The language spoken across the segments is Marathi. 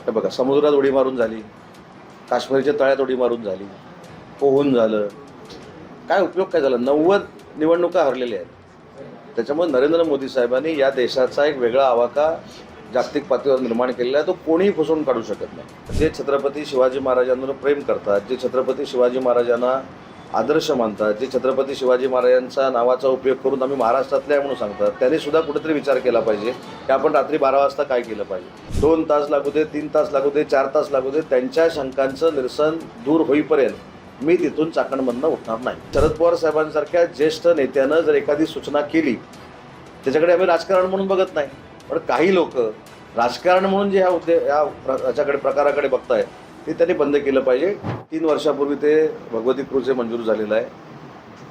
हे बघा, समुद्रात उडी मारून झाली, काश्मीरच्या तळ्यात उडी मारून झाली, पोहून झालं, काय उपयोग काय झाला? 90 निवडणुका हरलेल्या आहेत. त्याच्यामुळे नरेंद्र मोदी साहेबांनी या देशाचा एक वेगळा आवाका जागतिक पातळीवर निर्माण केलेला आहे. तो कोणीही पुसून काढू शकत नाही. जे छत्रपती शिवाजी महाराजांवर प्रेम करतात, जे छत्रपती शिवाजी महाराजांना आदर्श मानतात, जे छत्रपती शिवाजी महाराजांचा नावाचा उपयोग करून आम्ही महाराष्ट्रातले आहे म्हणून सांगतात, त्यांनी सुद्धा कुठेतरी विचार केला पाहिजे की आपण रात्री 12 वाजता काय केलं पाहिजे. 2 तास लागू दे, 3 तास लागू दे, 4 तास लागू दे, त्यांच्या शंकांचं निरसन दूर होईपर्यंत मी तिथून चाकणमधनं उठणार नाही. शरद पवार साहेबांसारख्या ज्येष्ठ नेत्यानं जर एखादी सूचना केली, त्याच्याकडे आम्ही राजकारण म्हणून बघत नाही, पण काही लोक राजकारण म्हणून जे याच्याकडे प्रकाराकडे बघतायत ते त्यांनी बंद केलं पाहिजे. 3 वर्षापूर्वी ते भगवती क्रूज मंजूर झालेलं आहे.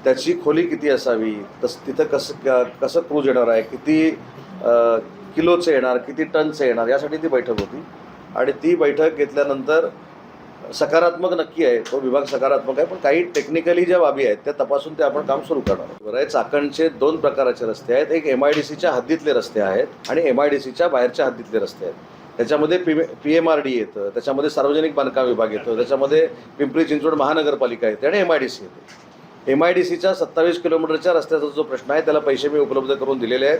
त्याची खोली किती असावी, तिथं कसं क्रूज येणार आहे, किती किलोचं येणार, किती टनचं येणार, यासाठी ती बैठक होती. आणि ती बैठक घेतल्यानंतर सकारात्मक नक्की आहे, तो विभाग सकारात्मक आहे, पण काही टेक्निकली ज्या बाबी आहेत त्या तपासून ते आपण काम सुरू करणार. बरं आहे, चाकणचे 2 प्रकारचे रस्ते आहेत. एक MIDCच्या हद्दीतले रस्ते आहेत आणि MIDCच्या बाहेरच्या हद्दीतले रस्ते आहेत. त्याच्यामध्ये PMRD येतं, त्याच्यामध्ये सार्वजनिक बांधकाम विभाग येतो, त्याच्यामध्ये पिंपरी चिंचवड महानगरपालिका येते आणि MIDC येते. MIDCच्या 27 किलोमीटरच्या रस्त्याचा जो प्रश्न आहे त्याला पैसे मी उपलब्ध करून दिलेले आहेत.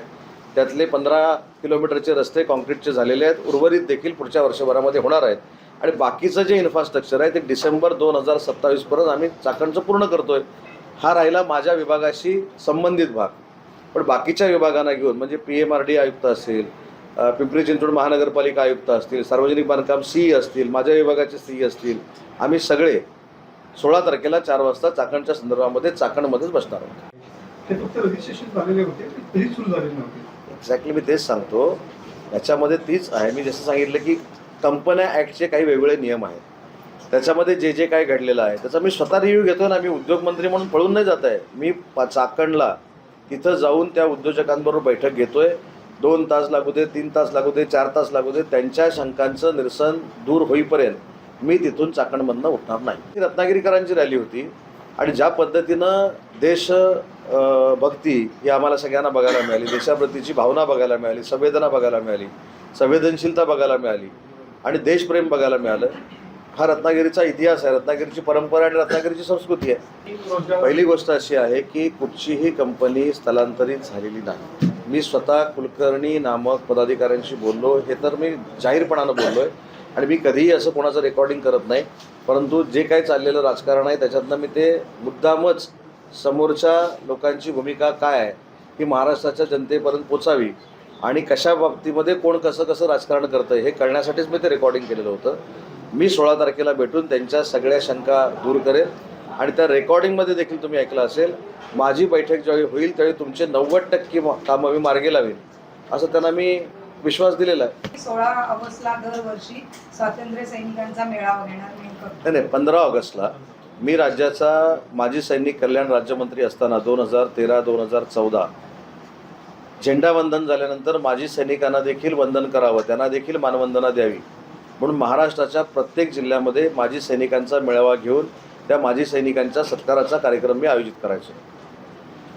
त्यातले 15 किलोमीटरचे रस्ते कॉन्क्रीटचे झालेले आहेत. उर्वरित देखील पुढच्या वर्षभरामध्ये होणार आहेत. आणि बाकीचं जे इन्फ्रास्ट्रक्चर आहे ते डिसेंबर 2027पर्यंत आम्ही चाकणचं पूर्ण करतोय. हा राहिला माझ्या विभागाशी संबंधित भाग. पण बाकीच्या विभागांना घेऊन, म्हणजे PMRD आयुक्त असेल, पिंपरी चिंचवड महानगरपालिका आयुक्त असतील, सार्वजनिक बांधकाम CE असतील, माझ्या विभागाचे CE असतील, आम्ही सगळे 16 तारखेला 4 वाजता चाकणच्या संदर्भामध्ये चाकणमध्येच बसणार आहोत. ते फक्त रजिस्ट्रेशन झालेले होते, तरी सुरू झालेले नव्हते. एक्झॅक्टली मी तेच सांगतो. याच्यामध्ये तीच आहे, मी जसं सांगितलं की कंपन्या ॲक्टचे काही वेगवेगळे नियम आहेत. त्याच्यामध्ये जे जे काय घडलेलं आहे त्याचा मी स्वतः रिव्ह्यू घेतो ना. मी उद्योगमंत्री म्हणून पळून नाही जात आहे. मी चाकणला तिथं जाऊन त्या उद्योजकांबरोबर बैठक घेतोय. 2 तास लागू दे, 3 तास लागू दे, 4 तास लागू दे, त्यांच्या शंकांचं निरसन दूर होईपर्यंत मी तिथून चाकणमधनं उठणार नाही. ही रत्नागिरीकरांची रॅली होती आणि ज्या पद्धतीनं देशभक्ती ही आम्हाला सगळ्यांना बघायला मिळाली, देशाप्रतीची भावना बघायला मिळाली, संवेदना बघायला मिळाली, संवेदनशीलता बघायला मिळाली आणि देशप्रेम बघायला मिळालं. हा रत्नागिरीचा इतिहास आहे, रत्नागिरीची परंपरा आणि रत्नागिरीची संस्कृती आहे. पहिली गोष्ट अशी आहे की कुठचीही कंपनी स्थलांतरित झालेली नाही. मी स्वतः कुलकर्णी नामक पदाधिकाऱ्यांशी बोललो, हे तर मी जाहीरपणानं बोललो आहे आणि मी कधीही असं कोणाचं रेकॉर्डिंग करत नाही. परंतु जे काही चाललेलं राजकारण आहे त्याच्यातनं मी ते मुद्दामच समोरच्या लोकांची भूमिका काय आहे ही महाराष्ट्राच्या जनतेपर्यंत पोचावी आणि कशा बाबतीमध्ये कोण कसं राजकारण करतं हे कळण्यासाठीच मी ते रेकॉर्डिंग केलेलं होतं. मी 16 तारखेला भेटून त्यांच्या सगळ्या शंका दूर करेन आणि त्या रेकॉर्डिंगमध्ये देखील तुम्ही ऐकलं असेल, माझी बैठक ज्यावेळी होईल त्यावेळी तुमचे 90% कामं मी मार्गी लावेन असं त्यांना मी विश्वास दिलेला आहे. 16 ऑगस्टला दरवर्षी स्वातंत्र्य सैनिकांचा मेळावा घेणार. नाही, 15 ऑगस्टला मी राज्याचा माजी सैनिक कल्याण राज्यमंत्री असताना 2013-2014 झेंडावंदन झाल्यानंतर माजी सैनिकांना देखील वंदन करावं, त्यांना देखील मानवंदना द्यावी म्हणून महाराष्ट्राच्या प्रत्येक जिल्ह्यामध्ये माजी सैनिकांचा मेळावा घेऊन त्या माजी सैनिकांच्या सत्काराचा कार्यक्रम मी आयोजित करायचो.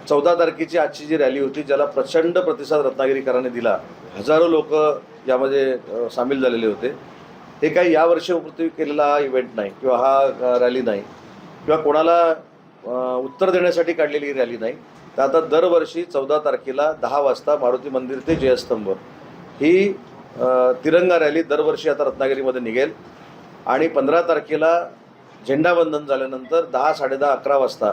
14 तारखेची आजची जी रॅली होती ज्याला प्रचंड प्रतिसाद रत्नागिरीकरांनी दिला, हजारो लोक यामध्ये सामील झालेले होते. हे काही यावर्षी केलेला हा इव्हेंट नाही किंवा हा रॅली नाही किंवा कोणाला उत्तर देण्यासाठी काढलेली रॅली नाही. तर आता दरवर्षी 14 तारखेला 10 वाजता मारुती मंदिर ते जयस्तंभ ही तिरंगा रॅली दरवर्षी आता रत्नागिरीमध्ये निघेल आणि 15 तारखेला झेंडावंदन झाल्यानंतर 10-10:30 11 वाजता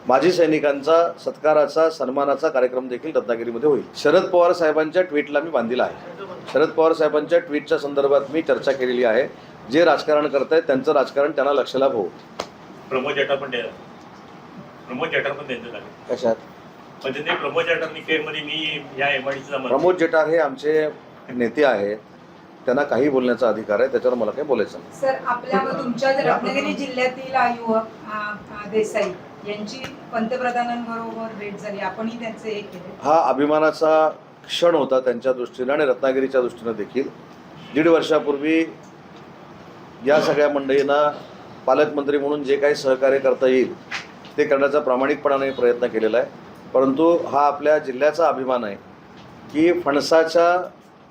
माजी सैनिकांचा सत्काराचा सन्मानाचा कार्यक्रम देखील रत्नागिरीमध्ये होईल. शरद पवार साहेबांच्या ट्विटला मी बांधील आहे. शरद पवार साहेबांच्या ट्विटच्या संदर्भात मी चर्चा केलेली आहे. जे राजकारण करत आहेत त्यांचं राजकारण त्यांना लक्षाला हो. प्रमोद जठार पण त्यांचं झालं कशात? म्हणजे ते प्रमोद जठार केअरमध्ये मी या MIDCचा प्रमोद जठार हे आमचे नेते आहेत, त्यांना काही बोलण्याचा अधिकार आहे, त्याच्यावर मला काही बोलायचं नाही. सर, आपल्या तुमच्या रत्नागिरी जिल्ह्यातील युवक देसाई यांची पंतप्रधानांबरोबर भेट झाली, आपणही त्यांचे एक केले. हा अभिमानाचा क्षण होता त्यांच्या दृष्टीनं आणि रत्नागिरीच्या दृष्टीनं देखील. 1.5 वर्षापूर्वी या सगळ्या मंडळींना पालकमंत्री म्हणून जे काही सहकार्य करता येईल ते करण्याचा प्रामाणिकपणाने प्रयत्न केलेला आहे. परंतु हा आपल्या जिल्ह्याचा अभिमान आहे की फणसाच्या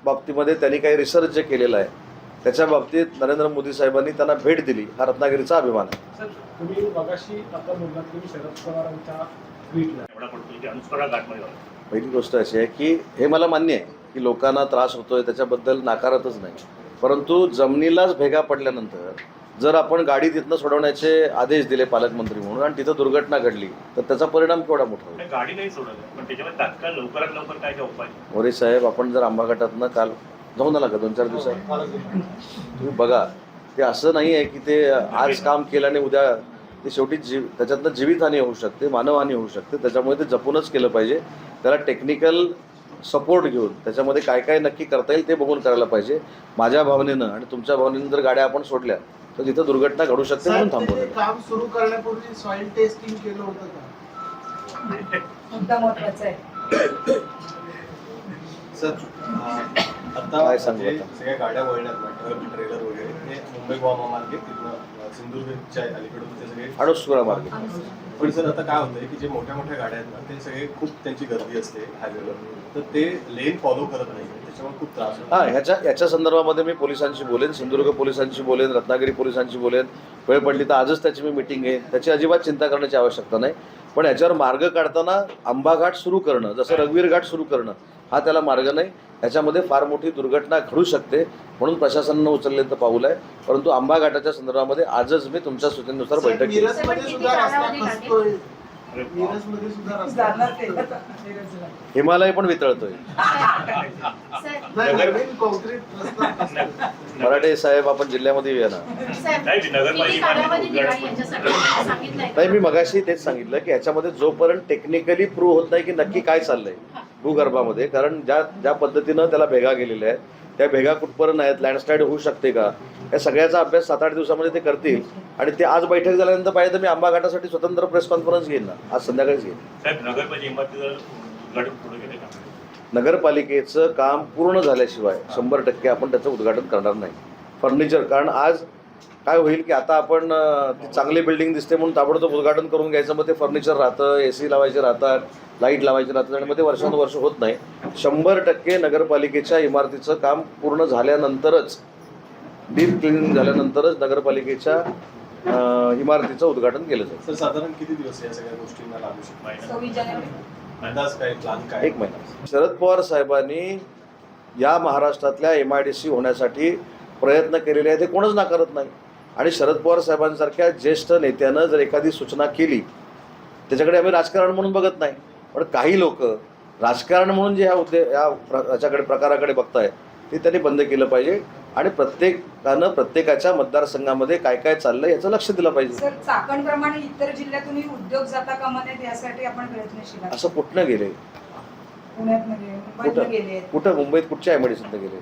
बाबतीमध्ये त्यांनी काही रिसर्च जे केलेलं आहे त्याच्या बाबतीत नरेंद्र मोदी साहेबांनी त्यांना भेट दिली, हा रत्नागिरीचा अभिमान आहे. सर, तुम्ही मगाशी आता बोललात की शरद पवारांच्या ट्विटला एवढा पडतो की अनुस्वरा घाटमध्ये होता. पहिली गोष्ट अशी आहे की हे मला मान्य आहे की लोकांना त्रास होतोय, त्याच्याबद्दल नाकारतच नाही. परंतु जमिनीलाच भेगा पडल्यानंतर जर आपण गाडी तिथनं सोडवण्याचे आदेश दिले पालकमंत्री म्हणून आणि तिथं दुर्घटना घडली तर त्याचा परिणाम केवढा मोठा होईल. नाही, गाडी नाही सोडत पण त्याच्यामध्ये तात्काळ लवकरात लवकर काय काय उपाय? मोरे साहेब, आपण जर आंबा घाटातनं काल जाऊन आला का 2-4 दिवसात, तुम्ही बघा ते असं नाही आहे की ते आज काम केल्याने उद्या ते शेवटी त्याच्यातनं जीवितहानी होऊ शकते, मानवहानी होऊ शकते. त्याच्यामुळे ते जपूनच केलं पाहिजे. त्याला टेक्निकल सपोर्ट घेऊन त्याच्यामध्ये काय काय नक्की करता येईल ते बघून करायला पाहिजे. माझ्या भावनेनं आणि तुमच्या भावनेनं जर गाड्या आपण सोडल्या तर तिथं दुर्घटना घडू शकते म्हणून थांबवलं. काम सुरू करण्यापूर्वी सॉइल टेस्टिंग केलं होतं का? मुद्दा महत्वाचा आहे. सर, आता काय सांगू म्हणजे आता? सगळ्या गाड्या वळल्यात ट्रेलर वगैरे हे मुंबई गोवा महामार्ग तिथनं सिंधुदुर्गच्या अलीकडून ते सगळे अडोसुरा मार्ग. पण सर आता काय होतंय की जे मोठ्या मोठ्या गाड्या आहेत ना ते सगळे खूप त्यांची गर्दी असते हायवेवर, तर ते लेन फॉलो करत नाही, त्याच्यामुळे खूप त्रास होतो. हां, याच्या संदर्भामध्ये मी पोलिसांशी बोलेन, सिंधुदुर्ग पोलिसांशी बोलेन, रत्नागिरी पोलिसांशी बोलेन. वेळ पडली तर आजच त्याची मी मिटिंग आहे. त्याची अजिबात चिंता करण्याची आवश्यकता नाही. पण याच्यावर मार्ग काढताना आंबा घाट सुरू करणं, जसं रघुवीर घाट सुरू करणं, हा त्याला मार्ग नाही. याच्यामध्ये फार मोठी दुर्घटना घडू शकते म्हणून प्रशासनानं उचललेलं पाऊल आहे. परंतु आंबा घाटाच्या संदर्भामध्ये आजच मी तुमच्या सूचनेनुसार बैठक केली. मिरजमध्ये सुद्धा रस्ता खचतोय. अरे बाप. मिरजमध्ये सुद्धा रस्ता जाणार ते आता मिरजला. हिमालय पण वितळतोय. नाही, नवीन काँक्रीट रस्ता खचतोय. मराठे साहेब, आपण जिल्ह्यामध्ये येऊया ना. नाही, नगरपालिका नाही, मी मगाशी तेच सांगितलं की ह्याच्यामध्ये जोपर्यंत टेक्निकली प्रूव्ह होत नाही की नक्की काय चाललंय भूगर्भामध्ये, कारण ज्या पद्धतीनं त्याला भेगा गेलेल्या आहेत त्या भेगा कुठपर्यंत आहेत, लँडस्लाईड होऊ शकते का, या सगळ्याचा अभ्यास 7-8 दिवसामध्ये ते करतील. आणि ते आज बैठक झाल्यानंतर पाहिजे तर मी आंबा घाटासाठी स्वतंत्र प्रेस कॉन्फरन्स घेईन ना, आज संध्याकाळीच घेईन. साहेब, नगरपालिका इमारतीचं उद्घाटन पुढे गेले का? नगरपालिकेचं काम पूर्ण झाल्याशिवाय 100% आपण त्याचं उद्घाटन करणार नाही. फर्निचर, कारण आज काय होईल की आता आपण ती चांगली बिल्डिंग दिसते म्हणून ताबडतोब उद्घाटन करून घ्यायचं, मग ते फर्निचर राहतं, AC लावायचे राहतात, लाईट लावायचे राहतात आणि मग ते वर्षानुवर्ष होत नाही. 100% नगरपालिकेच्या इमारतीचं काम पूर्ण झाल्यानंतरच, डीप क्लिनिंग झाल्यानंतरच नगरपालिकेच्या इमारतीचं उद्घाटन केलं जाईल. सर, साधारण किती दिवस या सगळ्या गोष्टींना लागू शकतो? 26 जानेवारी. अंदाज काय, प्लॅन काय? 1 महिना. शरद पवार साहेबांनी या महाराष्ट्रातल्या MIDC होण्यासाठी प्रयत्न केलेले आहे, ते कोणच नाकारत नाही. आणि शरद पवार साहेबांसारख्या ज्येष्ठ नेत्यानं जर एखादी सूचना केली, त्याच्याकडे आम्ही राजकारण म्हणून बघत नाही, पण काही लोक राजकारण म्हणून जे याच्याकडे प्रकाराकडे बघतायत ते त्यांनी बंद केलं पाहिजे. आणि प्रत्येकानं प्रत्येकाच्या मतदारसंघामध्ये काय काय चाललंय याचं लक्ष दिलं पाहिजे. सर, चाकणप्रमाणे इतर जिल्ह्यातूनही उद्योग जाता कामा नयेत यासाठी आपण प्रयत्नशील आहोत. असं कुठनं गेले, पुण्यातनं गेले, मुंबईतनं गेले, कुठं मुंबईत कुठच्या MIDCतनं गेले?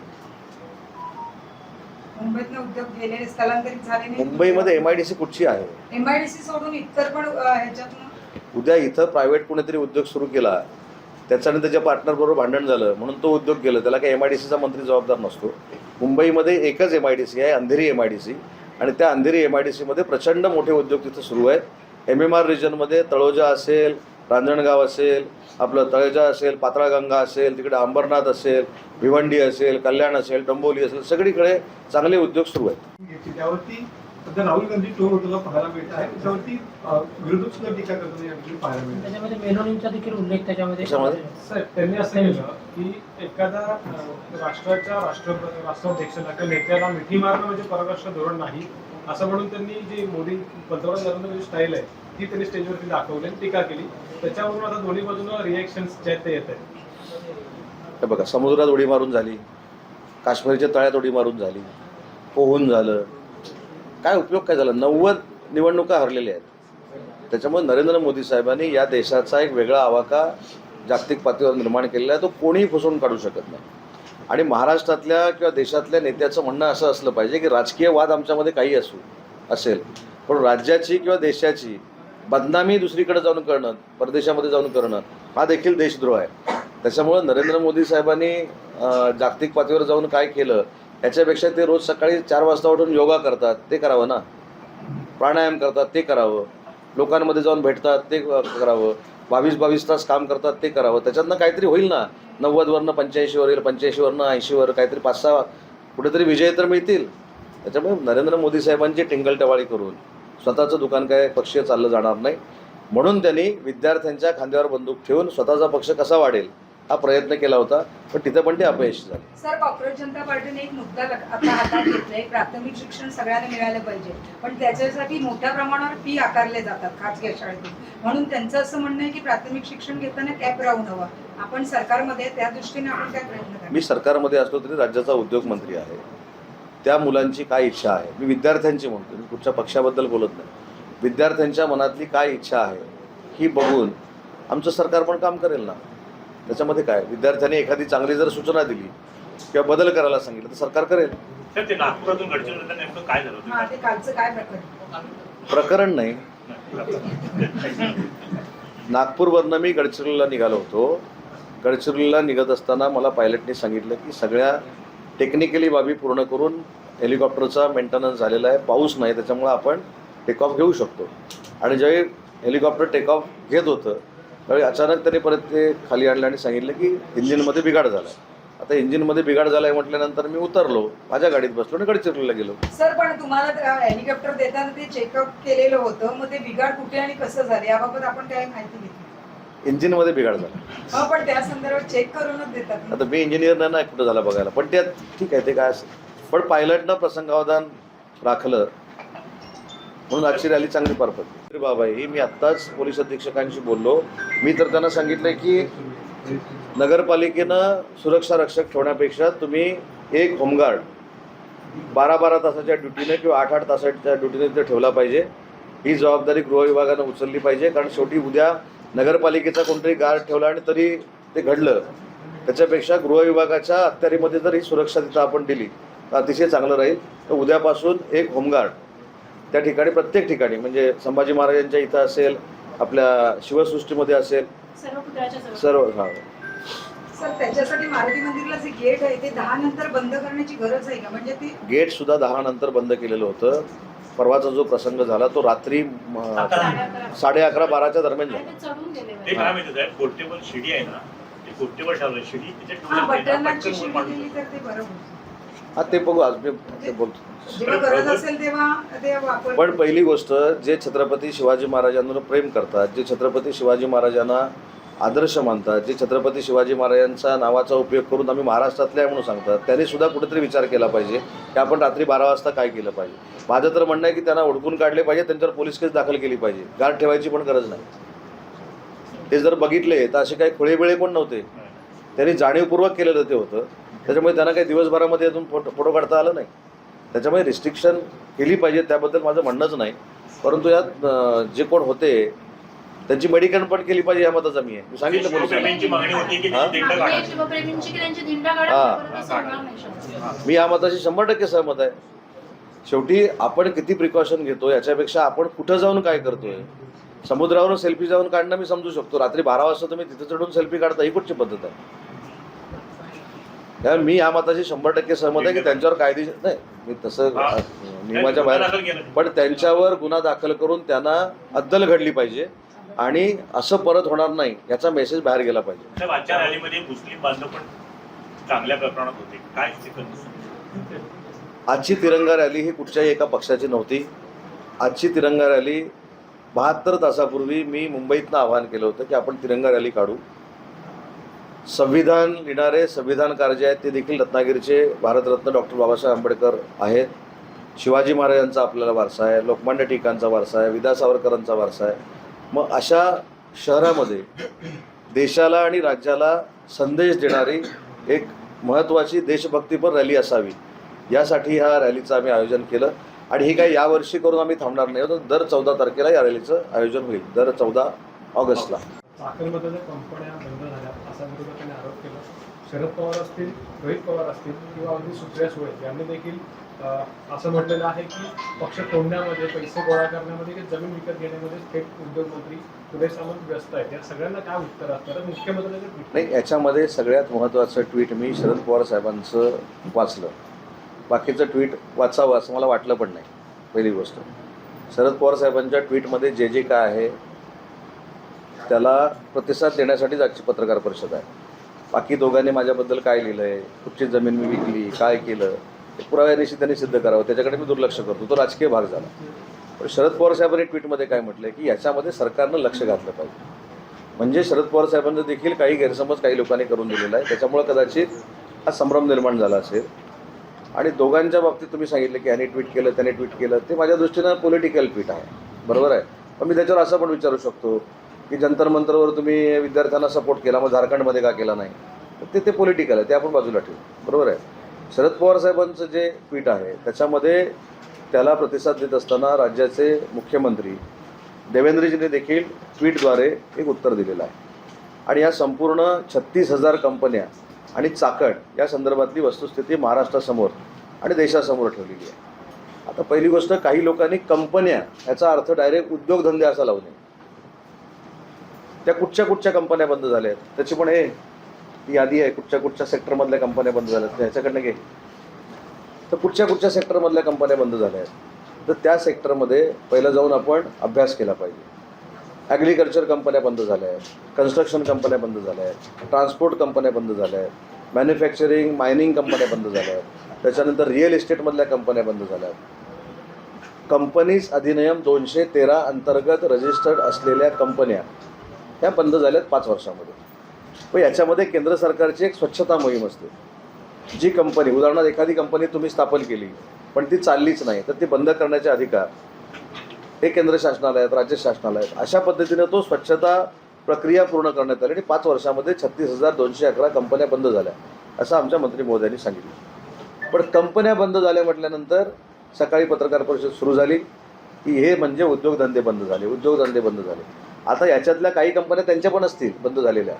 मुंबईतनं उद्योग गेले, स्थलांतरित झाले नाही. मुंबईमध्ये MIDC कुठची आहे? MIDC सोडून इतर पण ह्याच्यातनं उद्या इथं प्रायव्हेट कुणीतरी उद्योग सुरू केला, त्याच्याने त्याच्या पार्टनरबरोबर भांडण झालं म्हणून तो उद्योग गेला, त्याला काही MIDCचा मंत्री जबाबदार नसतो. मुंबईमध्ये एकच MIDC आहे, अंधेरी MIDC, आणि त्या अंधेरी MIDCमध्ये प्रचंड मोठे उद्योग तिथं सुरू आहेत. MMR रिजनमध्ये तळोजा असेल, रांजणगाव असेल, आपलं तळोजा असेल, पाताळगंगा असेल, तिकडे अंबरनाथ असेल, भिवंडी असेल, कल्याण असेल, डोंबिवली असेल, सगळीकडे चांगले उद्योग सुरू आहेत. घेतली. त्यावरती सध्या राहुल गांधी टोल होताना पाहायला मिळत आहे. त्याच्यावरती विरोधक सुद्धा टीका करताना या ठिकाणी पाहायला मिळत आहे. त्याच्यामध्ये मेनोनींचा देखील उल्लेख त्याच्यामध्ये. साहेब, त्यांनी असं केलं की एखादा राष्ट्राच्या राष्ट्राध्यक्षाला किंवा नेत्याला मिठी मारणं म्हणजे परराष्ट्र धोरण नाही असं म्हणून त्यांनी जी मोदी पंतप्रधान नरेंद्र स्टाईल आहे ती त्यांनी स्टेजवरती दाखवली आणि टीका केली. त्याच्यावरून आता दोन्ही बाजूला रिएक्शन्स जे आहेत ते येत आहेत. हे बघा, समुद्रात उडी मारून झाली, काश्मीरच्या तळ्यात उडी मारून झाली, पोहून झालं, काय उपयोग काय झाला? 90 निवडणुका हरलेल्या आहेत. त्याच्यामुळे नरेंद्र मोदी साहेबांनी या देशाचा एक वेगळा आवाका जागतिक पातळीवर निर्माण केलेला आहे, तो कोणीही पुसून काढू शकत नाही. आणि महाराष्ट्रातल्या किंवा देशातल्या नेत्याचं म्हणणं असं असलं पाहिजे की राजकीय वाद आमच्यामध्ये काही असेल, पण राज्याची किंवा देशाची बदनामी दुसरीकडे जाऊन करणं, परदेशामध्ये जाऊन करणं, हा देखील देशद्रोह आहे. त्याच्यामुळं नरेंद्र मोदी साहेबांनी जागतिक पातळीवर जाऊन काय केलं याच्यापेक्षा ते रोज सकाळी 4 वाजता उठून योगा करतात, ते करावं ना, प्राणायाम करतात, ते करावं, लोकांमध्ये जाऊन भेटतात, ते करावं, 22 तास काम करतात, ते करावं. त्याच्यातनं काहीतरी होईल ना. 90वरनं 85वर येईल, 85वरनं 80वर काहीतरी 5-6 कुठेतरी विजय तर मिळतील. त्याच्यामुळे नरेंद्र मोदी साहेबांची टिंगलटवाळी करून स्वतःचं दुकान काय पक्षीय चाललं जाणार नाही, म्हणून त्यांनी विद्यार्थ्यांच्या खांद्यावर बंदूक ठेवून स्वतःचा पक्ष कसा वाढेल हा प्रयत्न केला होता, पण तिथं पण ते अपयशी झाले. सर, काँग्रेस जनता पार्टीने एक मुद्दा आता हातात घेतलाय, प्राथमिक शिक्षण सगळ्यांना मिळालं पाहिजे, पण त्याच्यासाठी मोठ्या प्रमाणावर फी आकारले जातात खाजगी शाळेतून. म्हणून त्यांचं असं म्हणणं आहे की प्राथमिक शिक्षण घेताना कॅप राहून हवं. आपण सरकारमध्ये त्या दृष्टीने आपण काय प्रयत्न करा? मी सरकारमध्ये असलो तरी राज्याचा उद्योग मंत्री आहे. त्या मुलांची काय इच्छा आहे, मी विद्यार्थ्यांची म्हणतो, मी कुठच्या पक्षाबद्दल बोलत नाही. विद्यार्थ्यांच्या मनातली काय इच्छा आहे ही बघून आमचं सरकार पण काम करेल ना. त्याच्यामध्ये काय, विद्यार्थ्यांनी एखादी चांगली जर सूचना दिली किंवा बदल करायला सांगितलं तर सरकार करेल. सर, ते नागपुरातून गडचिरोलीला नेमकं काय झालं हा, होतं? ते कालचं काय प्रकरण? प्रकरण नाही, नागपूरवरनं मी गडचिरोलीला निघालो होतो. गडचिरोलीला निघत असताना मला पायलटने सांगितलं की सगळ्या टेक्निकली बाबी पूर्ण करून हेलिकॉप्टरचा मेंटेनन्स झालेला आहे, पाऊस नाही, त्याच्यामुळं आपण टेकऑफ घेऊ शकतो. आणि ज्यावेळी हेलिकॉप्टर टेकऑफ घेत होतं त्यावेळी अचानक त्यांनी परत ते खाली आणलं आणि सांगितलं की इंजिनमध्ये बिघाड झाला आहे. आता इंजिनमध्ये बिघाड झाला आहे म्हटल्यानंतर मी उतरलो, माझ्या गाडीत बसलो आणि गडचिरोलीला गेलो. सर, पण तुम्हाला हेलिकॉप्टर देताना ते चेकअप केलेलं होतं, मग ते बिघाड कुठे आणि कसं झालं याबाबत आपण काय माहिती घेतली? इंजिनमध्ये बिघाड झाला. हो, पण त्या संदर्भात चेक करूनच देतात ना. आता मी इंजिनियर नाही कुठं झाला बघायला, पण त्यात ठीक आहे, ते काय असेल. पण पायलटनं प्रसंगावधान राखलं म्हणून आजची रॅली चांगली पार पडली. अरे बाबा, ही मी आत्ताच पोलीस अधीक्षकांशी बोललो. मी तर त्यांना सांगितलं की नगरपालिकेनं सुरक्षा रक्षक ठेवण्यापेक्षा तुम्ही एक होमगार्ड 12-12 तासाच्या ड्युटीने किंवा 8-8 तासाच्या ड्युटीने तिथे ठेवला पाहिजे. ही जबाबदारी गृह विभागानं उचलली पाहिजे, कारण शेवटी उद्या नगरपालिकेचा कोणतरी गार्ड ठेवला आणि तरी ते घडलं, त्याच्यापेक्षा गृह विभागाच्या अखत्यारीमध्ये जर ही सुरक्षा तिथं आपण दिली तर अतिशय चांगलं राहील. तर उद्यापासून एक होमगार्ड त्या ठिकाणी, प्रत्येक ठिकाणी, म्हणजे संभाजी महाराजांच्या इथं असेल, आपल्या शिवसृष्टीमध्ये असेल, सर्व. हां, सर, त्याच्यासाठी मारुती मंदिरला जे गेट आहे ते 10 नंतर बंद करण्याची गरज आहे का? म्हणजे ते गेट सुद्धा 10 नंतर बंद केलेलं होतं. परवाचा जो प्रसंग झाला तो रात्री 11:30-12च्या दरम्यान झाला. ते काय माहिती साहेब, पोर्टेबल शिडी आहे ना, ते पोर्टेबल ठेवलं शिडी हा, बटनाची त्याच्यात शिडी माणूस दिली तर ते बरं होईल. हा, ते बघू, आज मी ते बोलतो. जेव्हा गरज असेल तेव्हा ते वापर. पण पहिली गोष्ट, जे छत्रपती शिवाजी महाराजांवर प्रेम करतात, जे छत्रपती शिवाजी महाराजांना आदर्श मानतात, जे छत्रपती शिवाजी महाराजांचा नावाचा उपयोग करून आम्ही महाराष्ट्रातले आहे म्हणून सांगतात, त्यांनी सुद्धा कुठेतरी विचार केला पाहिजे की आपण रात्री 12 वाजता काय केलं पाहिजे. माझं तर म्हणणं आहे की त्यांना हुडकून काढले पाहिजे, त्यांच्यावर पोलीस केस दाखल केली पाहिजे, गार्ड ठेवायची पण गरज नाही. ते जर बघितले तर असे काही खोळेबिळे पण नव्हते, त्यांनी जाणीवपूर्वक केलेलं ते होतं. त्याच्यामुळे त्यांना काही दिवसभरामध्ये अजून फोटो काढता आलं नाही. त्याच्यामुळे रिस्ट्रिक्शन केली पाहिजे, त्याबद्दल माझं म्हणणंच नाही. परंतु यात जे कोण होते त्यांची मेडिकल पण केली पाहिजे या मताचा मी आहे. मी सांगितलं शिवप्रेमींची मागणी होती की त्याची दिंड काढा. मी या मताशी 100% सहमत आहे. शेवटी आपण किती प्रिकॉशन घेतो याच्यापेक्षा आपण कुठं जाऊन काय करतोय. समुद्रावरून सेल्फी जाऊन काढणं मी समजू शकतो, रात्री 12 वाजता तुम्ही तिथे चढून सेल्फी काढता ही कुठची पद्धत आहे. त्यामुळे मी या मताशी 100% सहमत आहे की त्यांच्यावर कायदेशीर नाही, मी तसं नियमाच्या बाहेर, पण त्यांच्यावर गुन्हा दाखल करून त्यांना अद्दल घडली पाहिजे आणि असं परत होणार नाही याचा मेसेज बाहेर गेला पाहिजे. साहेब, आजच्या रॅलीमध्ये मुस्लिम बांधव पण चांगल्या प्रमाणात होते, काय स्थिती? आजची तिरंगा रॅली ही कुठच्याही एका पक्षाची नव्हती. आजची तिरंगा रॅली 72 तासापूर्वी मी मुंबईतनं आवाहन केलं होतं की आपण तिरंगा रॅली काढू. संविधान लिहिणारे संविधानकार जे आहेत ते देखील रत्नागिरीचे भारतरत्न डॉक्टर बाबासाहेब आंबेडकर आहेत. शिवाजी महाराजांचा आपल्याला वारसा आहे, लोकमान्य टिळकांचा वारसा आहे, विदा सावरकरांचा वारसा आहे. मग अशा शहरामध्ये देशाला आणि राज्याला संदेश देणारी एक महत्त्वाची देशभक्तीपर रॅली असावी यासाठी ह्या रॅलीचं आम्ही आयोजन केलं. आणि हे काही यावर्षी करून आम्ही थांबणार नाही, तर दर 14 तारखेला या रॅलीचं आयोजन होईल, दर 14 ऑगस्टला. चाकणमध्ये ज्या कंपन्या बंद झाल्या असा विरोधात त्यांनी आरोप केला. शरद पवार असतील, रोहित पवार असतील किंवा अगदी सुप्रिया सुळे यांनी देखील असं म्हटलेलं आहे की पक्ष तोडण्यामध्ये, पैसे गोळा करण्यामध्ये की जमीन विकत घेण्यामध्ये थेट उद्योगमंत्री उदय सामंत व्यस्त आहेत. या सगळ्यांना काय उत्तर असतं? मुख्यमंत्र्यांचं ट्विट नाही, याच्यामध्ये सगळ्यात महत्त्वाचं ट्विट मी शरद पवार साहेबांचं वाचलं. बाकीचं ट्विट वाचावं असं मला वाटलं पण नाही. पहिली गोष्ट, शरद पवार साहेबांच्या ट्विटमध्ये जे जे काय आहे त्याला प्रतिसाद देण्यासाठीच आजची पत्रकार परिषद आहे. बाकी दोघांनी माझ्याबद्दल काय लिहिलं आहे, कुठची जमीन मी विकली, काय केलं, ते पुराव्यानिशी त्यांनी सिद्ध करावं, त्याच्याकडे मी दुर्लक्ष करतो, तो राजकीय भाग झाला. पण शरद पवार साहेबांनी ट्विटमध्ये काय म्हटलंय की याच्यामध्ये सरकारनं लक्ष घातलं पाहिजे. म्हणजे शरद पवार साहेबांना देखील काही गैरसमज काही लोकांनी करून दिलेला आहे, त्याच्यामुळे कदाचित हा संभ्रम निर्माण झाला असेल. आणि दोघांच्या बाबतीत तुम्ही सांगितलं की याने ट्विट केलं त्याने ट्विट केलं, ते माझ्या दृष्टीनं पॉलिटिकल ट्विट आहे, बरोबर आहे. पण मी त्याच्यावर असं पण विचारू शकतो की जंतर मंतरवर तुम्ही विद्यार्थ्यांना सपोर्ट केला, मग झारखंडमध्ये का केला नाही, तर ते पॉलिटिकल आहे, ते आपण बाजूला ठेवू, बरोबर आहे. शरद पवार साहेबांचं जे ट्विट आहे त्याच्यामध्ये त्याला प्रतिसाद देत असताना राज्याचे मुख्यमंत्री देवेंद्रजींनी देखील ट्विटद्वारे एक उत्तर दिलेलं आहे. आणि या संपूर्ण 36,000 कंपन्या आणि चाकण या संदर्भातली वस्तुस्थिती महाराष्ट्रासमोर आणि देशासमोर ठेवलेली आहे. आता पहिली गोष्ट, काही लोकांनी कंपन्या याचा अर्थ डायरेक्ट उद्योगधंदे असा लावू नये. त्या कुठच्या कंपन्या बंद झाल्या आहेत त्याची पण हे यादी आहे, कुठच्या सेक्टरमधल्या कंपन्या बंद झाल्या आहेत ह्याच्याकडनं घे. तर कुठच्या सेक्टरमधल्या कंपन्या बंद झाल्या आहेत, तर त्या सेक्टरमध्ये पहिलं जाऊन आपण अभ्यास केला पाहिजे. ॲग्रिकल्चर कंपन्या बंद झाल्या आहेत, कन्स्ट्रक्शन कंपन्या बंद झाल्या आहेत, ट्रान्सपोर्ट कंपन्या बंद झाल्या आहेत, मॅन्युफॅक्चरिंग मायनिंग कंपन्या बंद झाल्या आहेत, त्याच्यानंतर रिअल इस्टेटमधल्या कंपन्या बंद झाल्या आहेत. कंपनीज अधिनियम 213 अंतर्गत रजिस्टर्ड असलेल्या कंपन्या ह्या बंद झाल्यात 5 वर्षामध्ये. पण याच्यामध्ये केंद्र सरकारची एक स्वच्छता मोहीम असते. जी कंपनी, उदाहरणार्थ एखादी कंपनी तुम्ही स्थापन केली पण ती चाललीच नाही, तर ती बंद करण्याचे अधिकार हे केंद्र शासनाला आहेत, राज्य शासनाला आहेत. अशा पद्धतीनं तो स्वच्छता प्रक्रिया पूर्ण करण्यात आली आणि 5 वर्षामध्ये 36,211 कंपन्या बंद झाल्या असं आमच्या मंत्री महोदयांनी सांगितलं. पण कंपन्या बंद झाल्या म्हटल्यानंतर सकाळी पत्रकार परिषद सुरू झाली की हे म्हणजे उद्योगधंदे बंद झाले. आता याच्यातल्या काही कंपन्या त्यांच्या पण असतील बंद झालेल्या,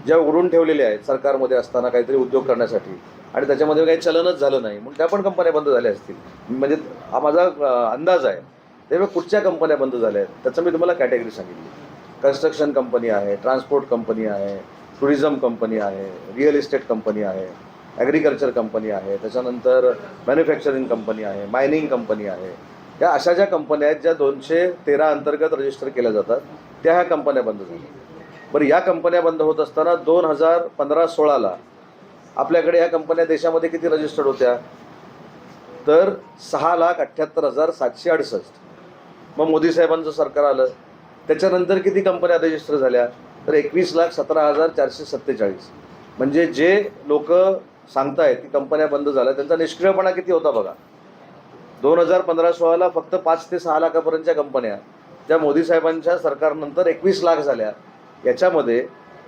ज्या उघडून ठेवलेल्या आहेत सरकारमध्ये असताना काहीतरी उद्योग करण्यासाठी आणि त्याच्यामध्ये काही चलनच झालं नाही म्हणून त्या पण कंपन्या बंद झाल्या असतील. म्हणजे हा माझा अंदाज आहे. त्यामुळे कुठच्या कंपन्या बंद झाल्या आहेत त्याचं मी तुम्हाला कॅटेगरी सांगितली. कन्स्ट्रक्शन कंपनी आहे, ट्रान्सपोर्ट कंपनी आहे, टुरिझम कंपनी आहे, रिअल इस्टेट कंपनी आहे, ॲग्रिकल्चर कंपनी आहे, त्याच्यानंतर मॅन्युफॅक्चरिंग कंपनी आहे, मायनिंग कंपनी आहे. या अशा ज्या कंपन्या आहेत ज्या 213 अंतर्गत रजिस्टर केल्या जातात त्या ह्या कंपन्या बंद झाल्या. बरं, या कंपन्या बंद होत असताना 2015-16ला आपल्याकडे ह्या कंपन्या देशामध्ये किती रजिस्टर्ड होत्या, तर 6,78,768. मग मोदी साहेबांचं सरकार आलं त्याच्यानंतर किती कंपन्या रजिस्टर झाल्या, तर 21,17,447. म्हणजे जे लोक सांगतायत की कंपन्या बंद झाल्या त्यांचा निष्क्रियपणा किती होता बघा. 2015-16ला फक्त 5 ते 6 लाखापर्यंतच्या कंपन्या ज्या मोदी साहेबांच्या सरकारनंतर 21 लाख झाल्या. याच्यामध्ये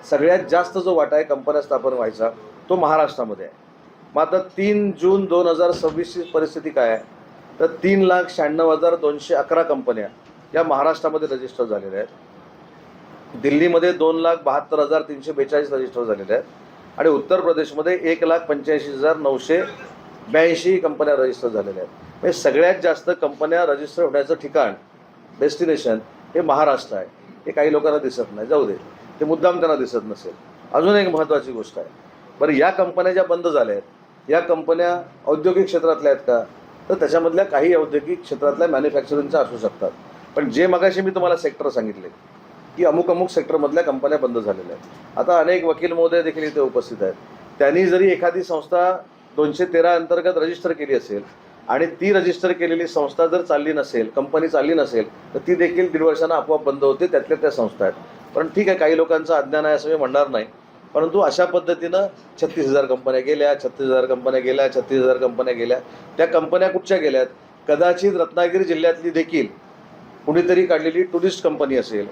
सगळ्यात जास्त जो वाटा आहे कंपन्या स्थापन व्हायचा तो महाराष्ट्रामध्ये आहे. मग आता 3 जून 2026ची परिस्थिती काय आहे, तर 3,96,211 कंपन्या या महाराष्ट्रामध्ये रजिस्टर झालेल्या आहेत. दिल्लीमध्ये 2,72,342 रजिस्टर झालेल्या आहेत आणि उत्तर प्रदेशमध्ये 1,85,982 कंपन्या रजिस्टर झालेल्या आहेत. म्हणजे सगळ्यात जास्त कंपन्या रजिस्टर होण्याचं ठिकाण, डेस्टिनेशन हे महाराष्ट्र आहे. हे काही लोकांना दिसत नाही, जाऊ दे, ते मुद्दाम त्यांना दिसत नसेल. अजून एक महत्त्वाची गोष्ट आहे, बरं या कंपन्या ज्या बंद झाल्या आहेत या कंपन्या औद्योगिक क्षेत्रातल्या आहेत का, तर त्याच्यामधल्या काही औद्योगिक क्षेत्रातल्या मॅन्युफॅक्चरिंगच्या असू शकतात. पण जे मगाशी मी तुम्हाला सेक्टर सांगितले की अमुक सेक्टरमधल्या कंपन्या बंद झालेल्या आहेत. आता अनेक वकील महोदय देखील इथे उपस्थित आहेत. त्यांनी जरी एखादी संस्था 213 अंतर्गत रजिस्टर केली असेल आणि ती रजिस्टर केलेली संस्था जर चालली नसेल, कंपनी चालली नसेल, तर ती देखील 1.5 वर्षांना आपोआप बंद होते. त्यातल्या त्या संस्था आहेत. पण ठीक आहे, काही लोकांचं अज्ञान आहे असं मी म्हणणार नाही. परंतु अशा पद्धतीनं 36,000 कंपन्या गेल्या, 36,000 कंपन्या गेल्या, 36,000 कंपन्या गेल्या. त्या कंपन्या कुठच्या गेल्यात, कदाचित रत्नागिरी जिल्ह्यातली देखील कुणीतरी काढलेली टुरिस्ट कंपनी असेल,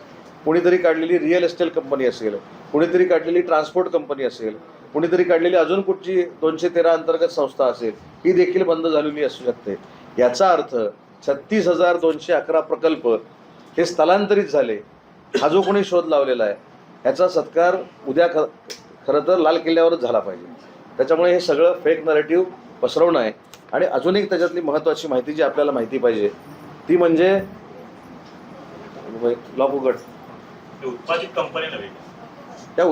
कुणीतरी काढलेली रिअल इस्टेट कंपनी असेल, कुणीतरी काढलेली ट्रान्सपोर्ट कंपनी असेल, कुणीतरी काढलेली अजून कुठची 213 अंतर्गत संस्था असेल, ही देखील बंद झालेली असू शकते. याचा अर्थ 36,211 प्रकल्प हे स्थलांतरित झाले. हा जो कोणी शोध लावलेला आहे ह्याचा सत्कार उद्या खरं तर लाल किल्ल्यावरच झाला पाहिजे. त्याच्यामुळे हे सगळं फेक नरेटिव्ह पसरवणं आहे. आणि अजून एक त्याच्यातली महत्त्वाची माहिती जी आपल्याला माहिती पाहिजे ती म्हणजे लॉक उघड उत्पादित कंपन्या नव्हे, त्या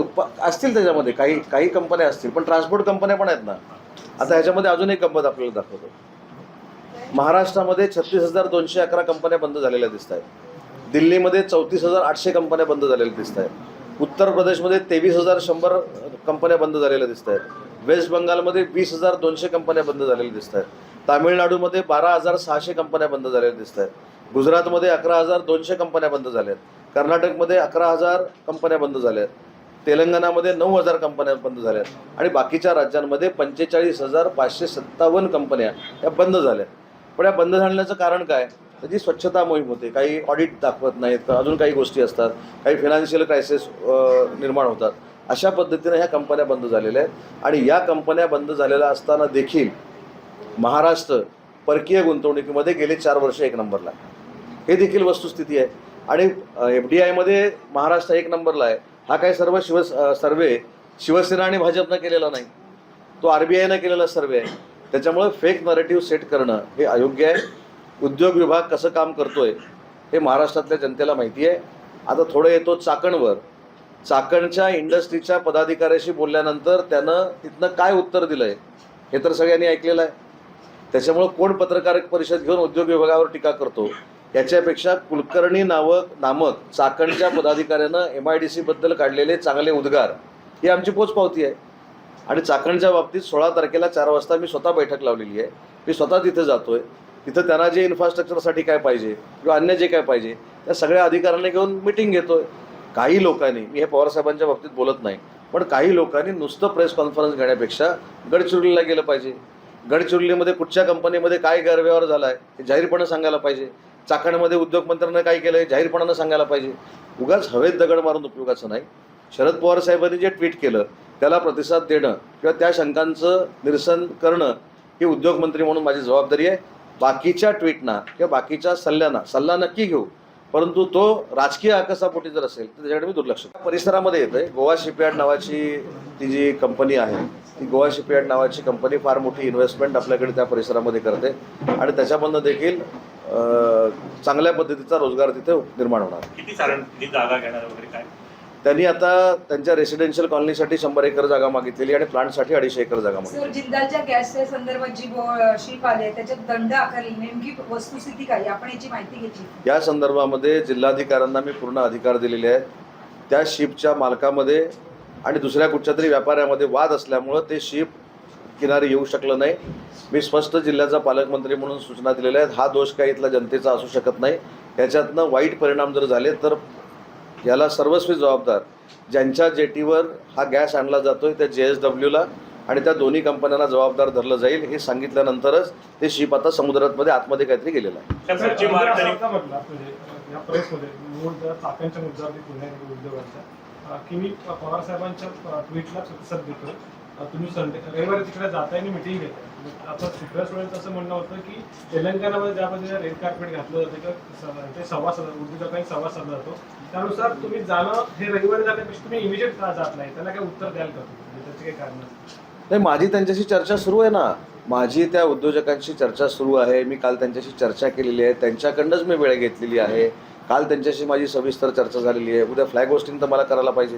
असतील त्याच्यामध्ये काही कंपन्या असतील, पण ट्रान्सपोर्ट कंपन्या पण आहेत ना. आता ह्याच्यामध्ये अजून एक गंमत आपल्याला दाखवतो. महाराष्ट्रामध्ये 36,211 कंपन्या बंद झालेल्या दिसत आहेत. दिल्लीमध्ये 34,800 कंपन्या बंद झालेल्या दिसत आहेत. उत्तर प्रदेशमध्ये 23,100 कंपन्या बंद झालेल्या दिसत आहेत. वेस्ट बंगालमध्ये 20,200 कंपन्या बंद झालेल्या दिसत आहेत. तामिळनाडूमध्ये 12,600 कंपन्या बंद झालेल्या दिसत आहेत. गुजरातमध्ये 11,200 कंपन्या बंद झाल्या आहेत. कर्नाटकमध्ये 11,000 कंपन्या बंद झाल्या आहेत. तेलंगणामध्ये 9,000 कंपन्या बंद झाल्या आहेत. आणि बाकीच्या राज्यांमध्ये 45,557 कंपन्या या बंद झाल्या. पण या बंद झाल्याचं कारण काय? त्याची स्वच्छता मोहीम होते, काही ऑडिट दाखवत नाहीत, अजून काही गोष्टी असतात, काही फिनान्शियल क्रायसिस निर्माण होतात. अशा पद्धतीने ह्या कंपन्या बंद झालेल्या आहेत. आणि या कंपन्या बंद झालेल्या असताना देखील महाराष्ट्र परकीय गुंतवणुकीमध्ये गेले 4 वर्ष 1 नंबरला आहे. हे देखील वस्तुस्थिती आहे. आणि FDIमध्ये महाराष्ट्र 1 नंबरला आहे. हा काही सर्वे शिवसेना आणि भाजपनं केलेला नाही, तो RBIनं केलेला सर्वे आहे. त्याच्यामुळे फेक नरेटिव्ह सेट करणं हे अयोग्य आहे. उद्योग विभाग कसं काम करतोय हे महाराष्ट्रातल्या जनतेला माहिती आहे. आता थोडं येतो चाकणवर. चाकणच्या इंडस्ट्रीच्या पदाधिकाऱ्याशी बोलल्यानंतर त्यानं तिथनं काय उत्तर दिलं आहे हे तर सगळ्यांनी ऐकलेलं आहे. त्याच्यामुळं कोण पत्रकार परिषद घेऊन उद्योग विभागावर टीका करतो याच्यापेक्षा कुलकर्णी नामक चाकणच्या पदाधिकाऱ्यानं MIDCबद्दल काढलेले चांगले उद्गार ही आमची पोचपावती आहे. आणि चाकणच्या बाबतीत 16 तारखेला 4 वाजता मी स्वतः बैठक लावलेली आहे. मी स्वतः तिथे जातोय. तिथं त्यांना जे इन्फ्रास्ट्रक्चरसाठी काय पाहिजे किंवा अन्य जे काय पाहिजे त्या सगळ्या अधिकाऱ्यांना घेऊन मिटिंग घेतोय. काही लोकांनी, मी हे पवारसाहेबांच्या बाबतीत बोलत नाही, पण काही लोकांनी नुसतं प्रेस कॉन्फरन्स घेण्यापेक्षा गडचिरोलीला गेलं पाहिजे. गडचिरोलीमध्ये कुठच्या कंपनीमध्ये काय गैरव्यवहार झाला आहे हे जाहीरपणे सांगायला पाहिजे. चाकणमध्ये उद्योगमंत्र्यांना काय केलं आहे जाहीरपणानं सांगायला पाहिजे. उगाच हवेत दगड मारून उपयोगाचं नाही. शरद पवार साहेबांनी जे ट्विट केलं त्याला प्रतिसाद देणं किंवा त्या शंकांचं निरसन करणं ही उद्योगमंत्री म्हणून माझी जबाबदारी आहे. बाकीच्या ट्विटना किंवा बाकीच्या सल्ला नक्की घेऊ, परंतु तो राजकीय आकसापोटी जर असेल तर त्याच्याकडे मी दुर्लक्ष करतो. परिसरामध्ये येतं आहे गोवा शिपयार्ड नावाची ती जी कंपनी आहे, ती गोवा शिपयार्ड नावाची कंपनी फार मोठी इन्व्हेस्टमेंट आपल्याकडे त्या परिसरामध्ये करते आणि त्याच्यामधनं देखील चांगल्या पद्धतीचा रोजगार तिथे निर्माण होणार. किती साधारण जागा घेणार वगैरे काय? त्यांनी आता त्यांच्या रेसिडेन्शियल कॉलनीसाठी 100 एकर जागा मागितलेली आणि प्लांटसाठी 250 एकर जागा मागितली. सर, जिंदालच्या गॅसच्या संदर्भात जी शीप आली त्याच्यात दंड आकारली, नेमकी वस्तुस्थिती काय आपण याची माहिती घेतली? या संदर्भामध्ये जिल्हाधिकाऱ्यांना मी पूर्ण अधिकार दिलेले आहेत. त्या शिपच्या मालकामध्ये आणि दुसऱ्या कुठच्या तरी व्यापाऱ्यामध्ये वाद असल्यामुळं ते शिप किनारी येऊ शकलं नाही. मी स्पष्ट जिल्ह्याचा पालकमंत्री म्हणून सूचना दिलेल्या आहेत. हा दोष काही इथला जनतेचा असू शकत नाही. याच्यातनं वाईट परिणाम जर झाले तर याला सर्वस्वी जबाबदार ज्यांच्या जेटीवर हा गॅस आणला जातोय त्या JSWला आणि त्या दोन्ही कंपन्यांना जबाबदार धरलं जाईल. हे सांगितल्यानंतरच ते शिप आता समुद्रामध्ये आतमध्ये काहीतरी गेलेलं आहे. सचिन म्हटलं या प्रेसमध्ये मूळ चाकणच्या मुद्द्यावरती पुन्हा उद्योगांच्या की मी पवार साहेबांच्या ट्विटला प्रतिसाद देतो. तुम्ही रविवारी तिकडे जाताय आणि मिटिंग घेताय. आता सुप्रिया सुळेंचं असं म्हणणं होतं की तेलंगणामध्ये ज्या पद्धतीने रेड कार्पेट घातलं जातं किंवा ते संवाद उद्योजकांनी संवाद साधला जातो त्यानुसार तुम्ही जाणं हे रविवारी जाण्यापेक्षा तुम्ही इमिजिएट का जात नाही, त्याला काय उत्तर द्याल का तुम्ही? त्याचे काही कारण नाही, माझी त्यांच्याशी चर्चा सुरू आहे ना. माझी त्या उद्योजकांशी चर्चा सुरू आहे. मी काल त्यांच्याशी चर्चा केलेली आहे. त्यांच्याकडनंच मी वेळ घेतलेली आहे. काल त्यांच्याशी माझी सविस्तर चर्चा झालेली आहे. उद्या फ्लॅग होस्टिंग तर मला करायला पाहिजे,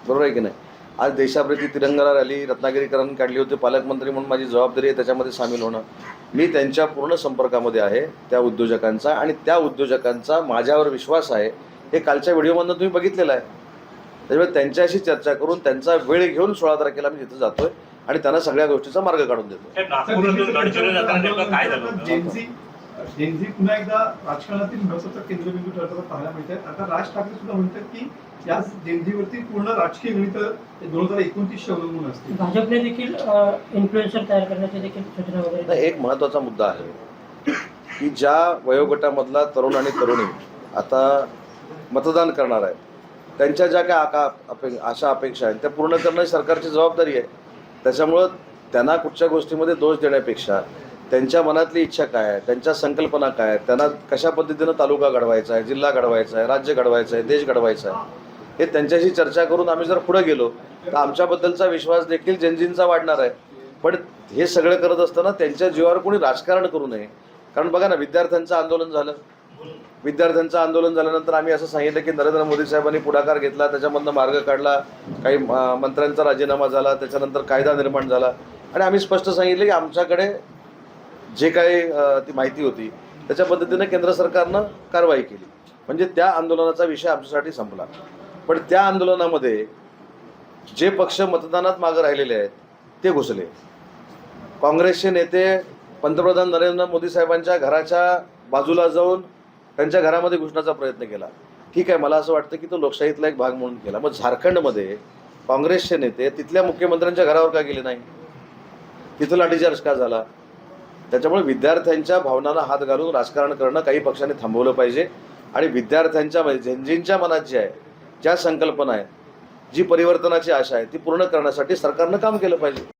बरोबर आहे की नाही? आज देशाप्रती तिरंगा रॅली रत्नागिरीकरण काढली होती. पालकमंत्री म्हणून माझी जबाबदारी आहे त्याच्यामध्ये सामील होणं. मी त्यांच्या पूर्ण संपर्कामध्ये आहे त्या उद्योजकांचा आणि त्या उद्योजकांचा माझ्यावर विश्वास आहे. हे कालच्या व्हिडिओमधून तुम्ही बघितलेलं आहे. त्याच्यामुळे त्यांच्याशी चर्चा करून त्यांचा वेळ घेऊन 16 तारखेला मी तिथं जातोय आणि त्यांना सगळ्या गोष्टीचा मार्ग काढून देतो. नागपूरमधून गडचिरोली जाताना नेमकं काय झालं होतं? जेनझी पुन्हा एकदा राजकारणातील महत्वाचा केंद्रबिंदू ठरताना पाहायला मिळत. आता राज ठाकरे सुद्धा म्हणतात की या जेनझीवरती पूर्ण राजकीय गणित 2029 अवलंबून असते. भाजपने देखील इन्फ्लुएन्सर तयार करण्याचे देखील सूचना वगैरे. एक महत्त्वाचा मुद्दा आहे की ज्या वयोगटामधला तरुण आणि तरुणी आता मतदान करणार आहेत त्यांच्या ज्या काय आशा अपेक्षा आहेत त्या पूर्ण करणं सरकारची जबाबदारी आहे. त्याच्यामुळं त्यांना कुठच्या गोष्टीमध्ये दोष देण्यापेक्षा त्यांच्या मनातली इच्छा काय आहे, त्यांच्या संकल्पना काय आहेत, त्यांना कशा पद्धतीनं तालुका घडवायचा आहे, जिल्हा घडवायचा आहे, राज्य घडवायचं आहे, देश घडवायचा आहे, हे त्यांच्याशी चर्चा करून आम्ही जर पुढे गेलो तर आमच्याबद्दलचा विश्वास देखील जेनझींचा वाढणार आहे. पण हे सगळं करत असताना त्यांच्या जीवावर कोणी राजकारण करू नये. कारण बघा ना, विद्यार्थ्यांचं आंदोलन झालं. विद्यार्थ्यांचं आंदोलन झाल्यानंतर आम्ही असं सांगितलं की नरेंद्र मोदी साहेबांनी पुढाकार घेतला, त्याच्यामधनं मार्ग काढला, काही मंत्र्यांचा राजीनामा झाला, त्याच्यानंतर कायदा निर्माण झाला आणि आम्ही स्पष्ट सांगितलं की आमच्याकडे जे काही ती माहिती होती त्याच्या पद्धतीने केंद्र सरकारनं कारवाई केली. म्हणजे त्या आंदोलनाचा विषय आमच्यासाठी संपला. पण त्या आंदोलनामध्ये जे पक्ष मतदानात मागे राहिलेले आहेत ते घुसले. काँग्रेसचे नेते पंतप्रधान नरेंद्र मोदी साहेबांच्या घराच्या बाजूला जाऊन त्यांच्या घरामध्ये घुसण्याचा प्रयत्न केला. ठीक आहे, मला असं वाटतं की तो लोकशाहीतला एक भाग म्हणून केला. मग झारखंडमध्ये काँग्रेसचे नेते तिथल्या मुख्यमंत्र्यांच्या घरावर का गेले नाही? तिथं लाठीचार्ज का झाला? त्याच्यामुळे विद्यार्थ्यांच्या भावनांना हात घालून राजकारण करणं काही पक्षांनी थांबवलं पाहिजे. आणि विद्यार्थ्यांच्या जेंजींच्या मनात जी आहे, ज्या संकल्पना आहेत, जी परिवर्तनाची आशा आहे, ती पूर्ण करण्यासाठी सरकारनं काम केलं पाहिजे.